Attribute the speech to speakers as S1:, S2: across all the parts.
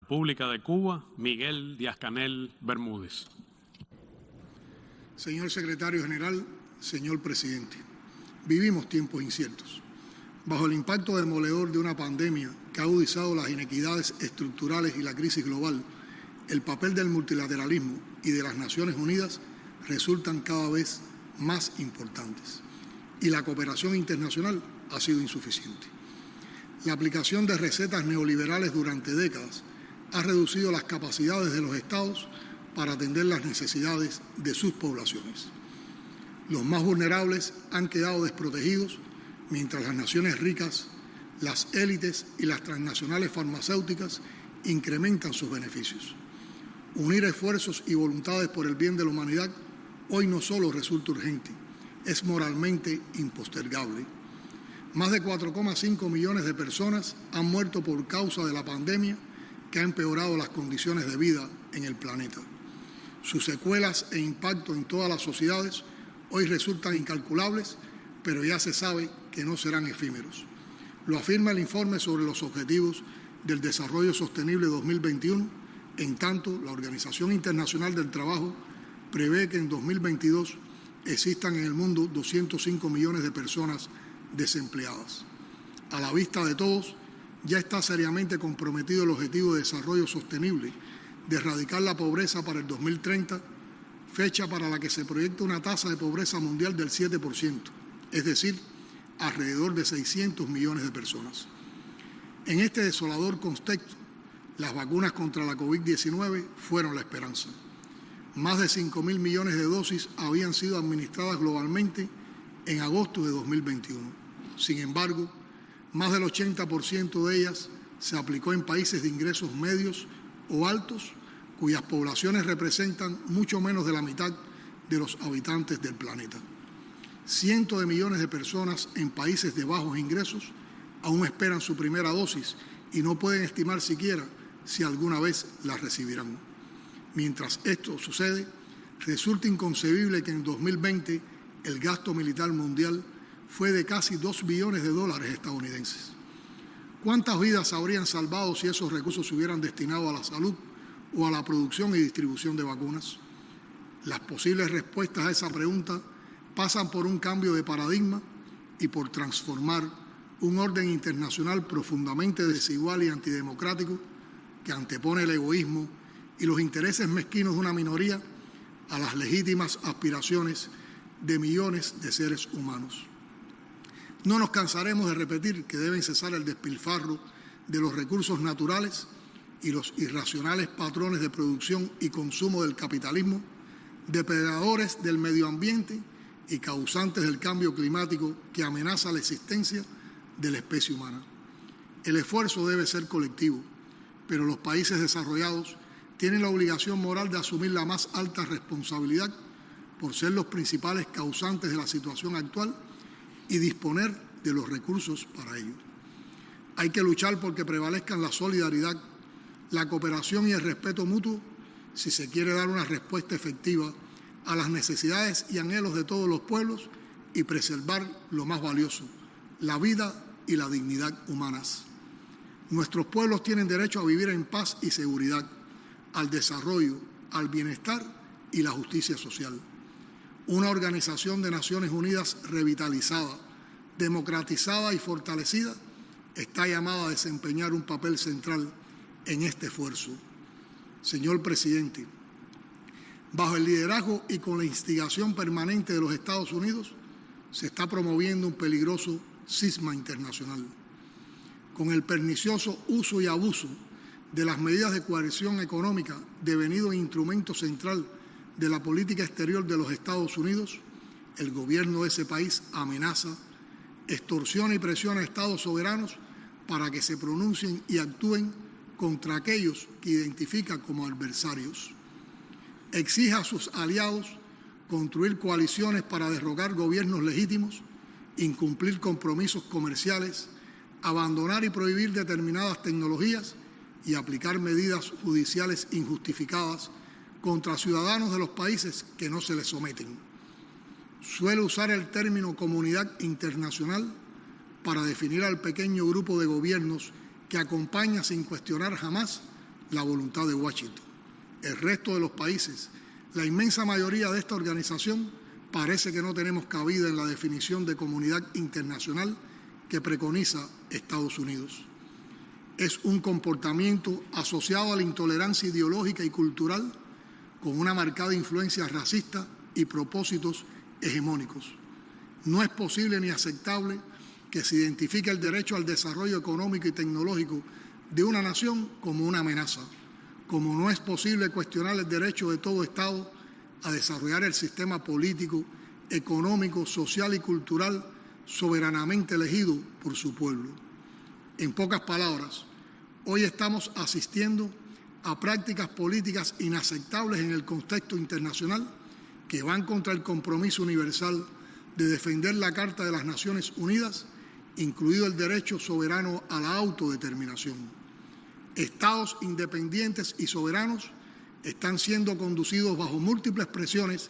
S1: República de Cuba, Miguel Díaz-Canel Bermúdez.
S2: Señor Secretario General, señor Presidente, vivimos tiempos inciertos. Bajo el impacto demoledor de una pandemia que ha agudizado las inequidades estructurales y la crisis global, el papel del multilateralismo y de las Naciones Unidas resultan cada vez más importantes y la cooperación internacional ha sido insuficiente. La aplicación de recetas neoliberales durante décadas ha reducido las capacidades de los Estados para atender las necesidades de sus poblaciones. Los más vulnerables han quedado desprotegidos, mientras las naciones ricas, las élites y las transnacionales farmacéuticas incrementan sus beneficios. Unir esfuerzos y voluntades por el bien de la humanidad hoy no solo resulta urgente, es moralmente impostergable. Más de 4,5 millones de personas han muerto por causa de la pandemia que ha empeorado las condiciones de vida en el planeta. Sus secuelas e impacto en todas las sociedades hoy resultan incalculables, pero ya se sabe que no serán efímeros. Lo afirma el informe sobre los Objetivos del Desarrollo Sostenible 2021, en tanto la Organización Internacional del Trabajo prevé que en 2022 existan en el mundo 205 millones de personas desempleadas. A la vista de todos, ya está seriamente comprometido el Objetivo de Desarrollo Sostenible de erradicar la pobreza para el 2030, fecha para la que se proyecta una tasa de pobreza mundial del 7%, es decir, alrededor de 600 millones de personas. En este desolador contexto, las vacunas contra la COVID-19 fueron la esperanza. Más de 5.000 millones de dosis habían sido administradas globalmente en agosto de 2021. Sin embargo, más del 80% de ellas se aplicó en países de ingresos medios o altos, cuyas poblaciones representan mucho menos de la mitad de los habitantes del planeta. Cientos de millones de personas en países de bajos ingresos aún esperan su primera dosis y no pueden estimar siquiera si alguna vez la recibirán. Mientras esto sucede, resulta inconcebible que en 2020 el gasto militar mundial fue de casi $2 billones estadounidenses. ¿Cuántas vidas habrían salvado si esos recursos se hubieran destinado a la salud o a la producción y distribución de vacunas? Las posibles respuestas a esa pregunta pasan por un cambio de paradigma y por transformar un orden internacional profundamente desigual y antidemocrático que antepone el egoísmo y los intereses mezquinos de una minoría a las legítimas aspiraciones de millones de seres humanos. No nos cansaremos de repetir que deben cesar el despilfarro de los recursos naturales y los irracionales patrones de producción y consumo del capitalismo, depredadores del medio ambiente y causantes del cambio climático que amenaza la existencia de la especie humana. El esfuerzo debe ser colectivo, pero los países desarrollados tienen la obligación moral de asumir la más alta responsabilidad por ser los principales causantes de la situación actual y disponer de los recursos para ello. Hay que luchar porque prevalezcan la solidaridad, la cooperación y el respeto mutuo si se quiere dar una respuesta efectiva a las necesidades y anhelos de todos los pueblos y preservar lo más valioso, la vida y la dignidad humanas. Nuestros pueblos tienen derecho a vivir en paz y seguridad, al desarrollo, al bienestar y la justicia social. Una Organización de Naciones Unidas revitalizada, democratizada y fortalecida está llamada a desempeñar un papel central en este esfuerzo. Señor Presidente, bajo el liderazgo y con la instigación permanente de los Estados Unidos, se está promoviendo un peligroso cisma internacional. Con el pernicioso uso y abuso de las medidas de coerción económica devenido instrumento central de la política exterior de los Estados Unidos, el gobierno de ese país amenaza, extorsiona y presiona a estados soberanos para que se pronuncien y actúen contra aquellos que identifica como adversarios. Exige a sus aliados construir coaliciones para derrocar gobiernos legítimos, incumplir compromisos comerciales, abandonar y prohibir determinadas tecnologías y aplicar medidas judiciales injustificadas contra ciudadanos de los países que no se les someten. Suele usar el término comunidad internacional para definir al pequeño grupo de gobiernos que acompaña sin cuestionar jamás la voluntad de Washington. El resto de los países, la inmensa mayoría de esta organización, parece que no tenemos cabida en la definición de comunidad internacional que preconiza Estados Unidos. Es un comportamiento asociado a la intolerancia ideológica y cultural con una marcada influencia racista y propósitos hegemónicos. No es posible ni aceptable que se identifique el derecho al desarrollo económico y tecnológico de una nación como una amenaza, como no es posible cuestionar el derecho de todo Estado a desarrollar el sistema político, económico, social y cultural soberanamente elegido por su pueblo. En pocas palabras, hoy estamos asistiendo a prácticas políticas inaceptables en el contexto internacional que van contra el compromiso universal de defender la Carta de las Naciones Unidas, incluido el derecho soberano a la autodeterminación. Estados independientes y soberanos están siendo conducidos bajo múltiples presiones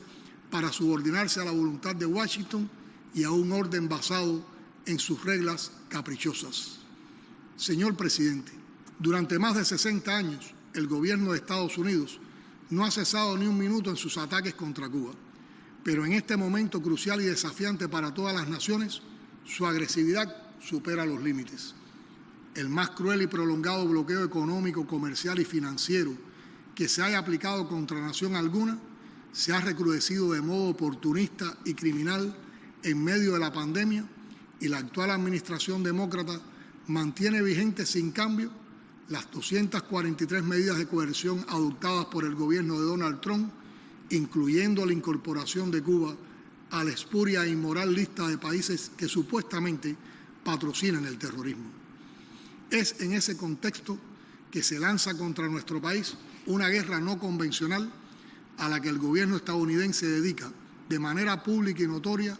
S2: para subordinarse a la voluntad de Washington y a un orden basado en sus reglas caprichosas. Señor presidente, durante más de 60 años, el gobierno de Estados Unidos no ha cesado ni un minuto en sus ataques contra Cuba, pero en este momento crucial y desafiante para todas las naciones, su agresividad supera los límites. El más cruel y prolongado bloqueo económico, comercial y financiero que se haya aplicado contra nación alguna se ha recrudecido de modo oportunista y criminal en medio de la pandemia, y la actual administración demócrata mantiene vigentes sin cambio las 243 medidas de coerción adoptadas por el gobierno de Donald Trump, incluyendo la incorporación de Cuba a la espuria e inmoral lista de países que supuestamente patrocinan el terrorismo. Es en ese contexto que se lanza contra nuestro país una guerra no convencional a la que el gobierno estadounidense dedica de manera pública y notoria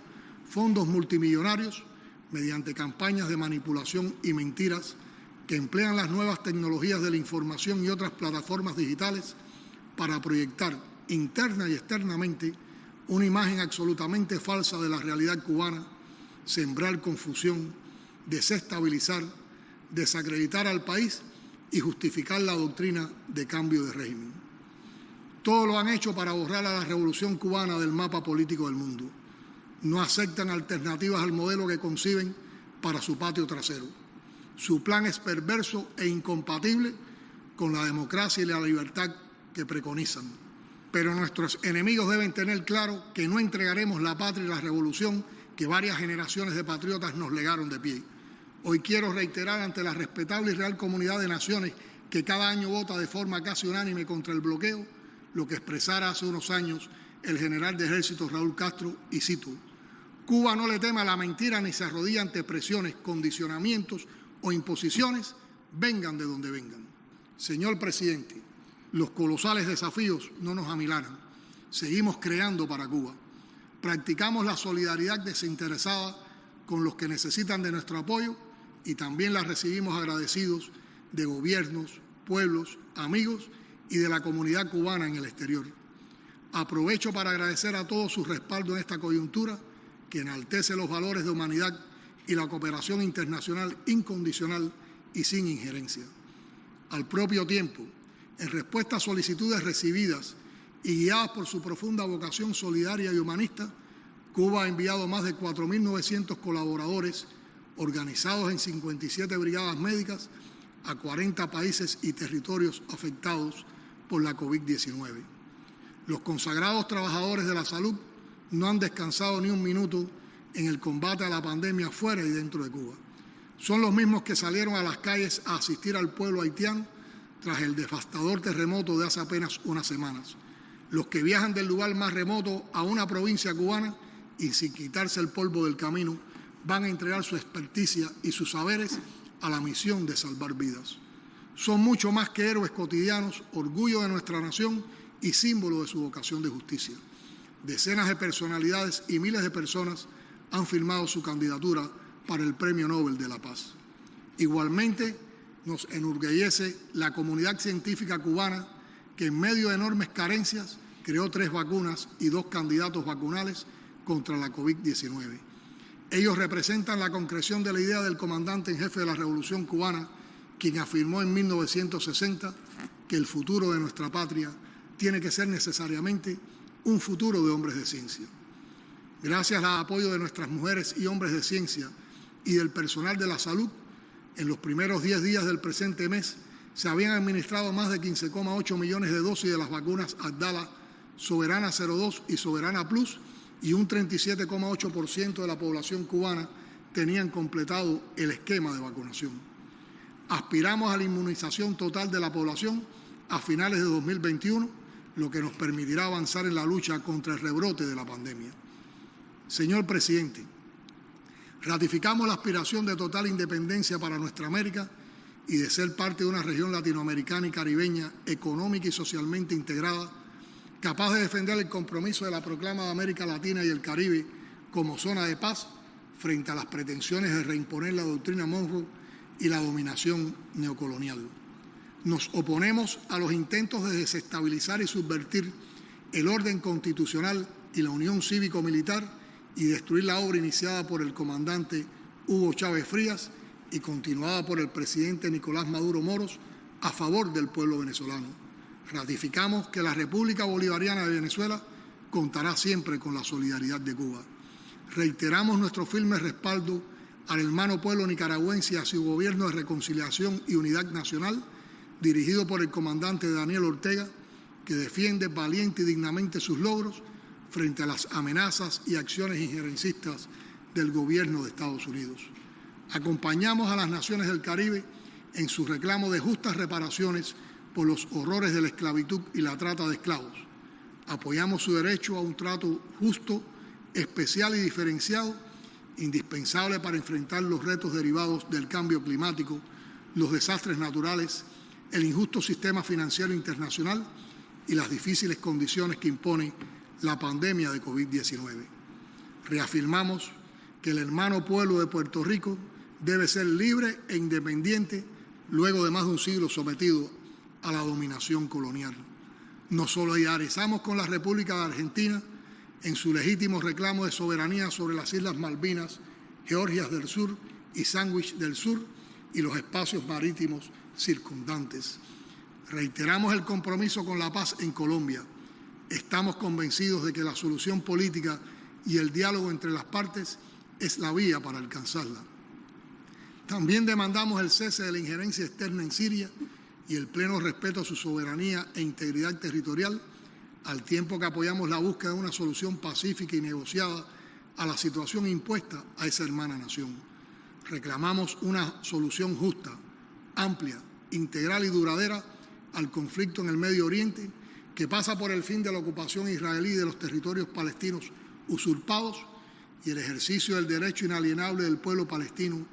S2: fondos multimillonarios mediante campañas de manipulación y mentiras que emplean las nuevas tecnologías de la información y otras plataformas digitales para proyectar interna y externamente una imagen absolutamente falsa de la realidad cubana, sembrar confusión, desestabilizar, desacreditar al país y justificar la doctrina de cambio de régimen. Todo lo han hecho para borrar a la revolución cubana del mapa político del mundo. No aceptan alternativas al modelo que conciben para su patio trasero. Su plan es perverso e incompatible con la democracia y la libertad que preconizan. Pero nuestros enemigos deben tener claro que no entregaremos la patria y la revolución que varias generaciones de patriotas nos legaron de pie. Hoy quiero reiterar ante la respetable y real comunidad de naciones que cada año vota de forma casi unánime contra el bloqueo lo que expresara hace unos años el general de ejército Raúl Castro, y cito: Cuba no le teme a la mentira ni se arrodilla ante presiones, condicionamientos o imposiciones, vengan de donde vengan. Señor presidente, los colosales desafíos no nos amilanan. Seguimos creando para Cuba. Practicamos la solidaridad desinteresada con los que necesitan de nuestro apoyo y también la recibimos agradecidos de gobiernos, pueblos, amigos y de la comunidad cubana en el exterior. Aprovecho para agradecer a todos su respaldo en esta coyuntura que enaltece los valores de humanidad y la cooperación internacional incondicional y sin injerencia. Al propio tiempo, en respuesta a solicitudes recibidas y guiadas por su profunda vocación solidaria y humanista, Cuba ha enviado más de 4.900 colaboradores organizados en 57 brigadas médicas a 40 países y territorios afectados por la COVID-19. Los consagrados trabajadores de la salud no han descansado ni un minuto en el combate a la pandemia fuera y dentro de Cuba. Son los mismos que salieron a las calles a asistir al pueblo haitiano tras el devastador terremoto de hace apenas unas semanas. Los que viajan del lugar más remoto a una provincia cubana y sin quitarse el polvo del camino van a entregar su experticia y sus saberes a la misión de salvar vidas. Son mucho más que héroes cotidianos, orgullo de nuestra nación y símbolo de su vocación de justicia. Decenas de personalidades y miles de personas han firmado su candidatura para el Premio Nobel de la Paz. Igualmente, nos enorgullece la comunidad científica cubana que en medio de enormes carencias creó 3 vacunas y 2 candidatos vacunales contra la COVID-19. Ellos representan la concreción de la idea del comandante en jefe de la Revolución Cubana, quien afirmó en 1960 que el futuro de nuestra patria tiene que ser necesariamente un futuro de hombres de ciencia. Gracias al apoyo de nuestras mujeres y hombres de ciencia y del personal de la salud, en los primeros 10 días del presente mes se habían administrado más de 15,8 millones de dosis de las vacunas Abdala, Soberana 02 y Soberana Plus, y un 37,8% de la población cubana tenían completado el esquema de vacunación. Aspiramos a la inmunización total de la población a finales de 2021, lo que nos permitirá avanzar en la lucha contra el rebrote de la pandemia. Señor presidente, ratificamos la aspiración de total independencia para nuestra América y de ser parte de una región latinoamericana y caribeña económica y socialmente integrada, capaz de defender el compromiso de la proclama de América Latina y el Caribe como zona de paz frente a las pretensiones de reimponer la doctrina Monroe y la dominación neocolonial. Nos oponemos a los intentos de desestabilizar y subvertir el orden constitucional y la unión cívico-militar y destruir la obra iniciada por el comandante Hugo Chávez Frías y continuada por el presidente Nicolás Maduro Moros a favor del pueblo venezolano. Ratificamos que la República Bolivariana de Venezuela contará siempre con la solidaridad de Cuba. Reiteramos nuestro firme respaldo al hermano pueblo nicaragüense y a su gobierno de reconciliación y unidad nacional, dirigido por el comandante Daniel Ortega, que defiende valiente y dignamente sus logros frente a las amenazas y acciones injerencistas del gobierno de Estados Unidos. Acompañamos a las naciones del Caribe en su reclamo de justas reparaciones por los horrores de la esclavitud y la trata de esclavos. Apoyamos su derecho a un trato justo, especial y diferenciado, indispensable para enfrentar los retos derivados del cambio climático, los desastres naturales, el injusto sistema financiero internacional y las difíciles condiciones que impone la pandemia de COVID-19. Reafirmamos que el hermano pueblo de Puerto Rico debe ser libre e independiente luego de más de un siglo sometido a la dominación colonial. Nos solidarizamos con la República de Argentina en su legítimo reclamo de soberanía sobre las Islas Malvinas, Georgias del Sur y Sandwich del Sur y los espacios marítimos circundantes. Reiteramos el compromiso con la paz en Colombia. Estamos convencidos de que la solución política y el diálogo entre las partes es la vía para alcanzarla. También demandamos el cese de la injerencia externa en Siria y el pleno respeto a su soberanía e integridad territorial, al tiempo que apoyamos la búsqueda de una solución pacífica y negociada a la situación impuesta a esa hermana nación. Reclamamos una solución justa, amplia, integral y duradera al conflicto en el Medio Oriente, que pasa por el fin de la ocupación israelí de los territorios palestinos usurpados y el ejercicio del derecho inalienable del pueblo palestino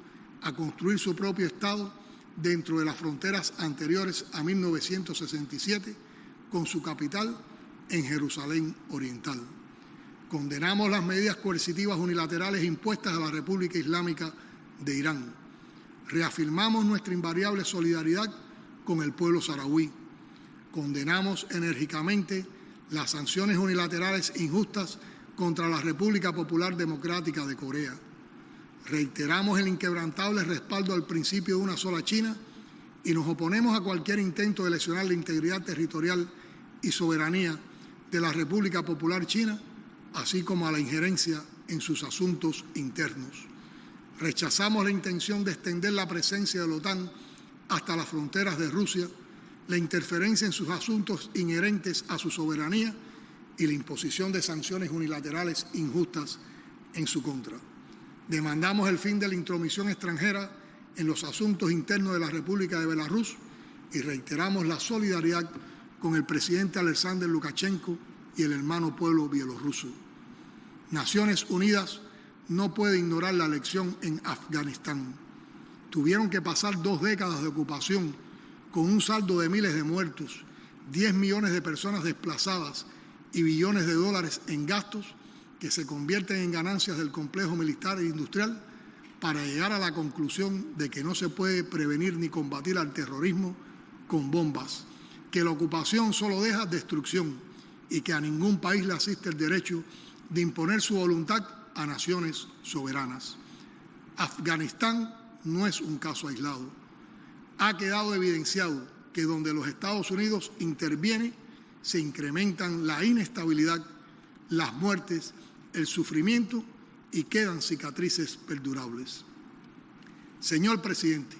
S2: a construir su propio Estado dentro de las fronteras anteriores a 1967, con su capital en Jerusalén Oriental. Condenamos las medidas coercitivas unilaterales impuestas a la República Islámica de Irán. Reafirmamos nuestra invariable solidaridad con el pueblo saharaui. Condenamos enérgicamente las sanciones unilaterales injustas contra la República Popular Democrática de Corea. Reiteramos el inquebrantable respaldo al principio de una sola China y nos oponemos a cualquier intento de lesionar la integridad territorial y soberanía de la República Popular China, así como a la injerencia en sus asuntos internos. Rechazamos la intención de extender la presencia de la OTAN hasta las fronteras de Rusia, la interferencia en sus asuntos inherentes a su soberanía y la imposición de sanciones unilaterales injustas en su contra. Demandamos el fin de la intromisión extranjera en los asuntos internos de la República de Belarus y reiteramos la solidaridad con el presidente Alexander Lukashenko y el hermano pueblo bielorruso. Naciones Unidas no puede ignorar la elección en Afganistán. Tuvieron que pasar 2 décadas de ocupación con un saldo de miles de muertos, 10 millones de personas desplazadas y billones de dólares en gastos que se convierten en ganancias del complejo militar e industrial para llegar a la conclusión de que no se puede prevenir ni combatir al terrorismo con bombas, que la ocupación solo deja destrucción y que a ningún país le asiste el derecho de imponer su voluntad a naciones soberanas. Afganistán no es un caso aislado. Ha quedado evidenciado que donde los Estados Unidos interviene se incrementan la inestabilidad, las muertes, el sufrimiento y quedan cicatrices perdurables. Señor presidente,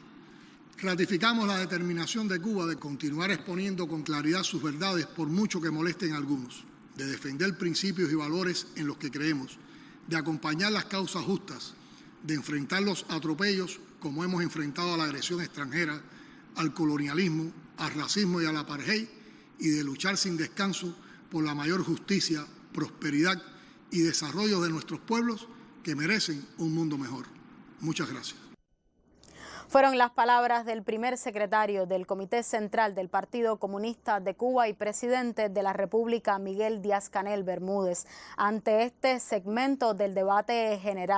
S2: ratificamos la determinación de Cuba de continuar exponiendo con claridad sus verdades por mucho que molesten a algunos, de defender principios y valores en los que creemos, de acompañar las causas justas, de enfrentar los atropellos como hemos enfrentado a la agresión extranjera, al colonialismo, al racismo y al apartheid, y de luchar sin descanso por la mayor justicia, prosperidad y desarrollo de nuestros pueblos que merecen un mundo mejor. Muchas gracias.
S3: Fueron las palabras del primer secretario del Comité Central del Partido Comunista de Cuba y presidente de la República, Miguel Díaz-Canel Bermúdez, ante este segmento del debate general.